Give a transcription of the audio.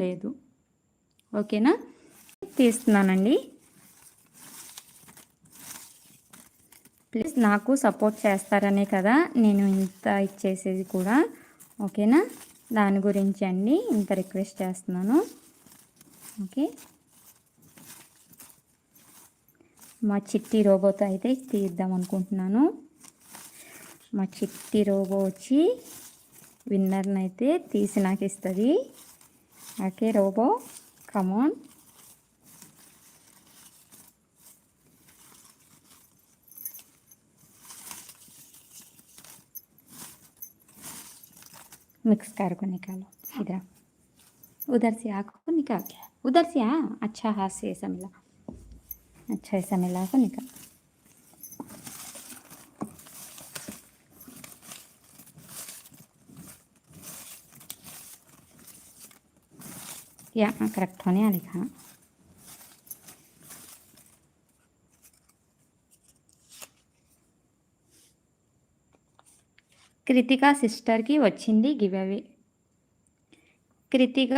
లేదు. ఓకేనా, తీస్తున్నానండి. ప్లీజ్ నాకు సపోర్ట్ చేస్తారనే కదా నేను ఇంత ఇచ్చేసేది కూడా. ఓకేనా, దాని గురించి అండి ఇంత రిక్వెస్ట్ చేస్తున్నాను. ఓకే, మా చిట్టి రోబోతో అయితే తీద్దాం అనుకుంటున్నాను. మా చిట్టి రోబో వచ్చి విన్నర్ని అయితే తీసి నాకు ఇస్తుంది. ఓకే రోబో, కమాన్. मिक्स करको निकालो इधर, उधर से आँखों को निकाल, उधर से हाँ, अच्छा हाथ से ऐसा मिला, अच्छा ऐसा मिला को निकाल. या करेक्ट होने वाली था. కృతిక సిస్టర్కి వచ్చింది గివ్ అవే. కృతిక